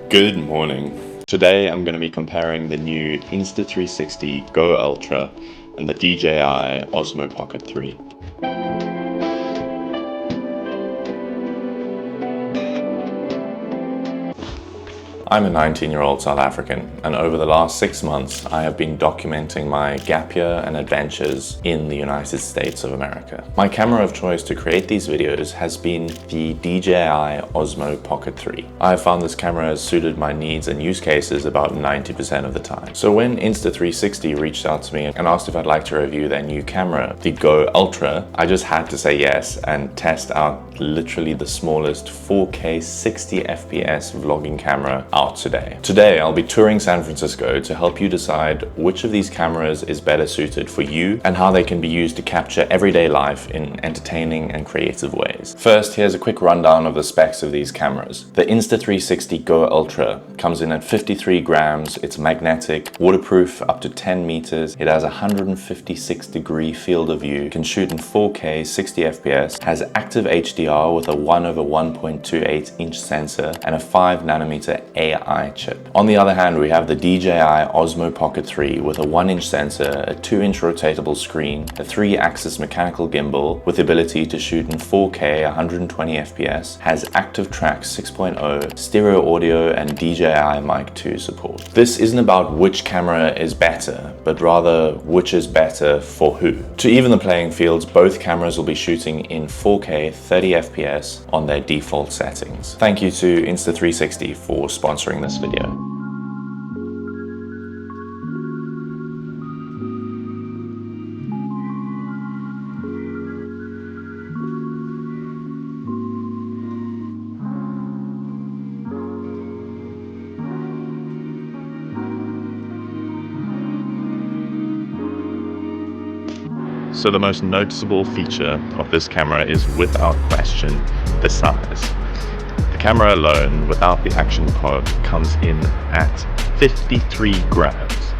Good morning. Today I'm going to be comparing the new Insta360 Go Ultra and the DJI Osmo Pocket 3. I'm a 19-year-old South African, and over the last 6 months, I have been documenting my gap year and adventures in the United States of America. My camera of choice to create these videos has been the DJI Osmo Pocket 3. I have found this camera has suited my needs and use cases about 90% of the time. So when Insta360 reached out to me and asked if I'd like to review their new camera, the Go Ultra, I just had to say yes and test out literally the smallest 4K 60 FPS vlogging camera out today. Today, I'll be touring San Francisco to help you decide which of these cameras is better suited for you and how they can be used to capture everyday life in entertaining and creative ways. First, here's a quick rundown of the specs of these cameras. The Insta360 Go Ultra comes in at 53 grams, it's magnetic, waterproof up to 10 meters, it has a 156-degree field of view, can shoot in 4K 60 FPS, has active HDR with a 1/1.28-inch sensor and a 5nm AI chip. On the other hand, we have the DJI Osmo Pocket 3 with a 1-inch sensor, a 2-inch rotatable screen, a 3-axis mechanical gimbal with the ability to shoot in 4K 120 FPS, has active track 6.0, stereo audio and DJI Mic 2 support. This isn't about which camera is better, but rather which is better for who. To even the playing fields, both cameras will be shooting in 4K 30 FPS on their default settings. Thank you to Insta360 for sponsoring this video. So the most noticeable feature of this camera is without question the size. The camera alone, without the action pod, comes in at 53 grams.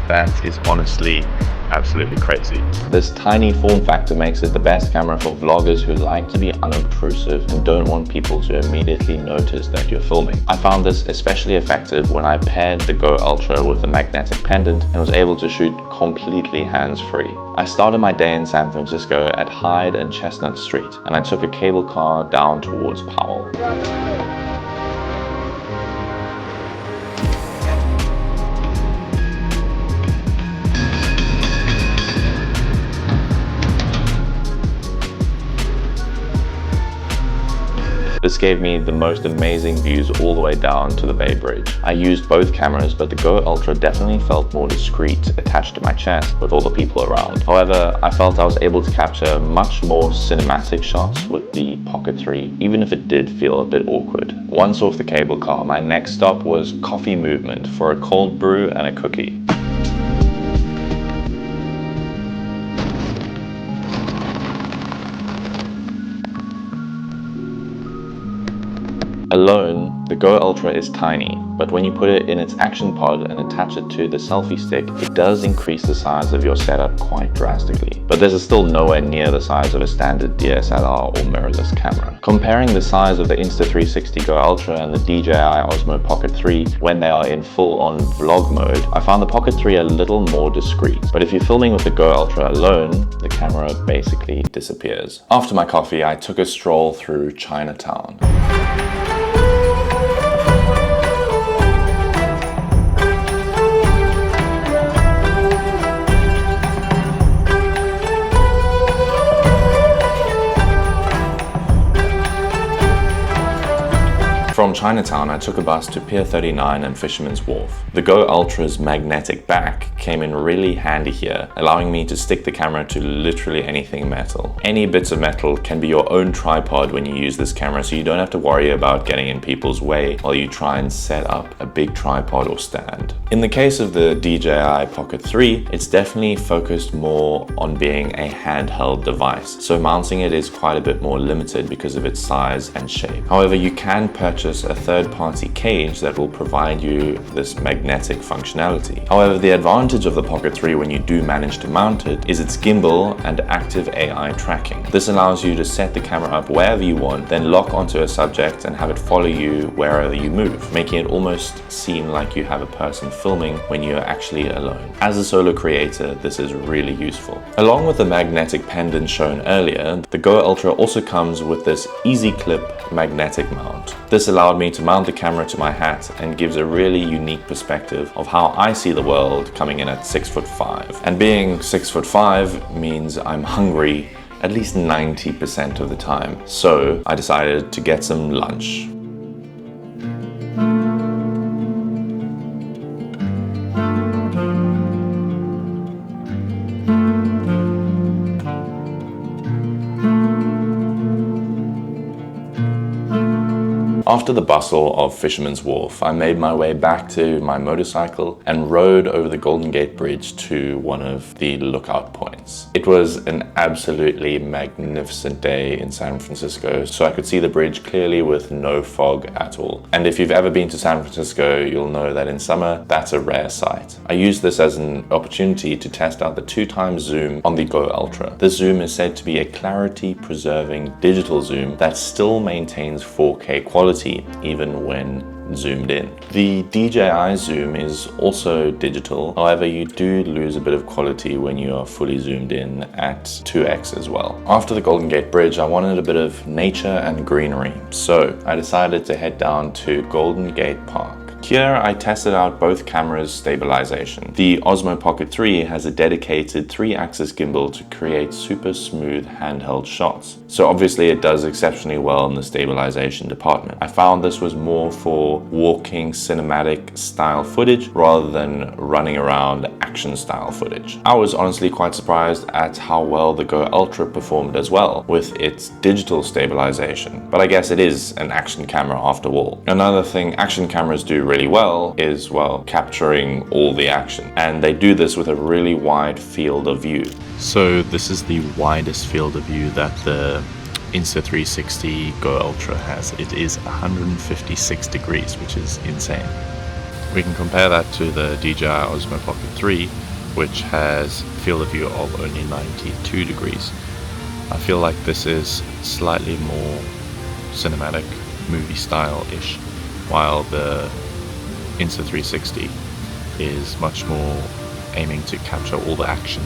That is honestly absolutely crazy. This tiny form factor makes it the best camera for vloggers who like to be unobtrusive and don't want people to immediately notice that you're filming. I found this especially effective when I paired the Go Ultra with a magnetic pendant and was able to shoot completely hands-free. I started my day in San Francisco at Hyde and Chestnut Street, and I took a cable car down towards Powell. This gave me the most amazing views all the way down to the Bay Bridge. I used both cameras, but the Go Ultra definitely felt more discreet attached to my chest with all the people around. However, I felt I was able to capture much more cinematic shots with the Pocket 3, even if it did feel a bit awkward. Once off the cable car, my next stop was Coffee Movement for a cold brew and a cookie. Alone, the Go Ultra is tiny, but when you put it in its action pod and attach it to the selfie stick, it does increase the size of your setup quite drastically. But this is still nowhere near the size of a standard DSLR or mirrorless camera. Comparing the size of the Insta360 Go Ultra and the DJI Osmo Pocket 3 when they are in full-on vlog mode, I found the Pocket 3 a little more discreet. But if you're filming with the Go Ultra alone, the camera basically disappears. After my coffee, I took a stroll through Chinatown. From Chinatown, I took a bus to Pier 39 and Fisherman's Wharf. The Go Ultra's magnetic back came in really handy here, allowing me to stick the camera to literally anything metal. Any bits of metal can be your own tripod when you use this camera, so you don't have to worry about getting in people's way while you try and set up a big tripod or stand. In the case of the DJI Pocket 3, it's definitely focused more on being a handheld device, so mounting it is quite a bit more limited because of its size and shape. However, you can purchase use a third-party cage that will provide you this magnetic functionality. However, the advantage of the Pocket 3 when you do manage to mount it is its gimbal and active AI tracking. This allows you to set the camera up wherever you want, then lock onto a subject and have it follow you wherever you move, making it almost seem like you have a person filming when you're actually alone. As a solo creator, this is really useful. Along with the magnetic pendant shown earlier, the Go Ultra also comes with this easy clip magnetic mount. This allowed me to mount the camera to my hat and gives a really unique perspective of how I see the world coming in at 6'5". And being 6'5" means I'm hungry at least 90% of the time. So I decided to get some lunch. After the bustle of Fisherman's Wharf, I made my way back to my motorcycle and rode over the Golden Gate Bridge to one of the lookout points. It was an absolutely magnificent day in San Francisco, so I could see the bridge clearly with no fog at all. And if you've ever been to San Francisco, you'll know that in summer, that's a rare sight. I used this as an opportunity to test out the 2x zoom on the Go Ultra. This zoom is said to be a clarity-preserving digital zoom that still maintains 4K quality even when zoomed in. The DJI zoom is also digital, however you do lose a bit of quality when you are fully zoomed in at 2x as well. After the Golden Gate Bridge, I wanted a bit of nature and greenery, so I decided to head down to Golden Gate Park. Here I tested out both cameras' stabilization. The Osmo Pocket 3 has a dedicated 3-axis gimbal to create super smooth handheld shots. So obviously it does exceptionally well in the stabilization department. I found this was more for walking cinematic style footage rather than running around action style footage. I was honestly quite surprised at how well the Go Ultra performed as well with its digital stabilization, but I guess it is an action camera after all. Another thing action cameras do really well is, well, capturing all the action, and they do this with a really wide field of view. So this is the widest field of view that the Insta360 Go Ultra has. It is 156 degrees, which is insane. We can compare that to the DJI Osmo Pocket 3, which has field of view of only 92 degrees. I feel like this is slightly more cinematic, movie style-ish, while the Insta360 is much more aiming to capture all the action,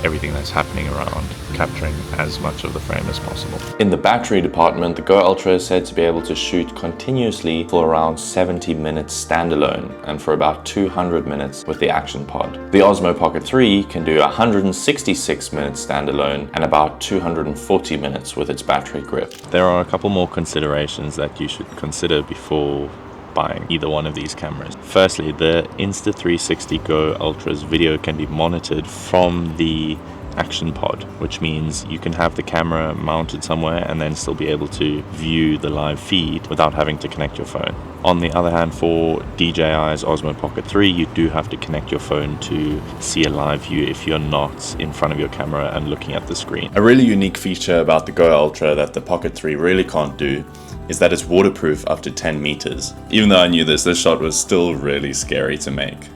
everything that's happening around, capturing as much of the frame as possible. In the battery department, the Go Ultra is said to be able to shoot continuously for around 70 minutes standalone and for about 200 minutes with the Action Pod. The Osmo Pocket 3 can do 166 minutes standalone and about 240 minutes with its battery grip. There are a couple more considerations that you should consider before buying either one of these cameras. Firstly, the Insta360 Go Ultra's video can be monitored from the Action Pod, which means you can have the camera mounted somewhere and then still be able to view the live feed without having to connect your phone. On the other hand, for DJI's Osmo Pocket 3, you do have to connect your phone to see a live view if you're not in front of your camera and looking at the screen. A really unique feature about the Go Ultra that the Pocket 3 really can't do is that it's waterproof up to 10 meters. Even though I knew this shot was still really scary to make.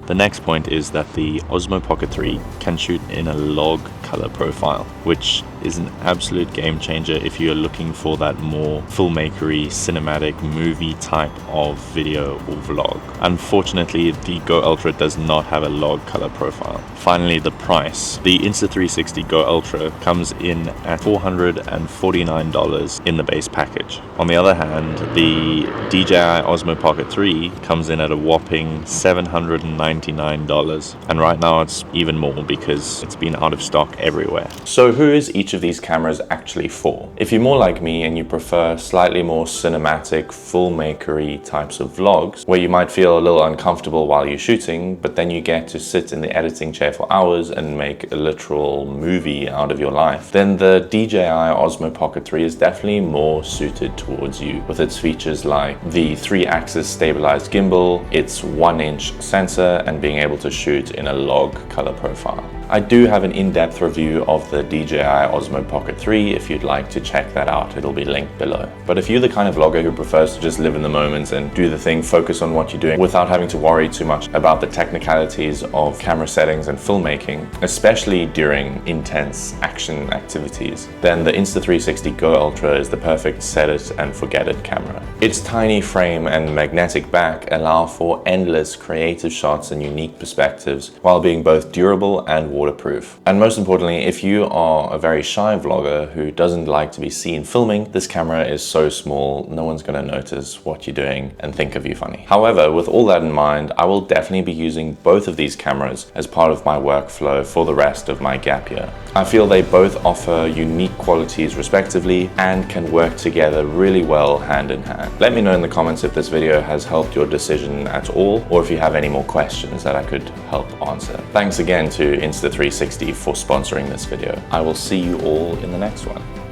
The next point is that the Osmo Pocket 3 can shoot in a log color profile, which is an absolute game changer if you're looking for that more filmmakery, cinematic, movie type of video or vlog. Unfortunately, the Go Ultra does not have a log color profile. Finally, the price. The Insta360 Go Ultra comes in at $449 in the base package. On the other hand, the DJI Osmo Pocket 3 comes in at a whopping $799, and right now it's even more because it's been out of stock everywhere. So who is each of these cameras actually for? If you're more like me and you prefer slightly more cinematic, filmmakery types of vlogs, where you might feel a little uncomfortable while you're shooting, but then you get to sit in the editing chair for hours and make a literal movie out of your life, then the DJI Osmo Pocket 3 is definitely more suited towards you, with its features like the 3-axis stabilized gimbal, its 1-inch sensor, and being able to shoot in a log color profile. I do have an in-depth review of the DJI Osmo Pocket 3 if you'd like to check that out. It'll be linked below. But if you're the kind of vlogger who prefers to just live in the moment and do the thing, focus on what you're doing without having to worry too much about the technicalities of camera settings and filmmaking, especially during intense action activities, then the Insta360 Go Ultra is the perfect set it and forget it camera. Its tiny frame and magnetic back allow for endless creative shots and unique perspectives while being both durable and waterproof. And most importantly, if you are a very shy vlogger who doesn't like to be seen filming, this camera is so small, no one's going to notice what you're doing and think of you funny. However, with all that in mind, I will definitely be using both of these cameras as part of my workflow for the rest of my gap year. I feel they both offer unique qualities respectively and can work together really well hand in hand. Let me know in the comments if this video has helped your decision at all, or if you have any more questions that I could help answer. Thanks again to Insta360 for sponsoring this video. I will see you all in the next one.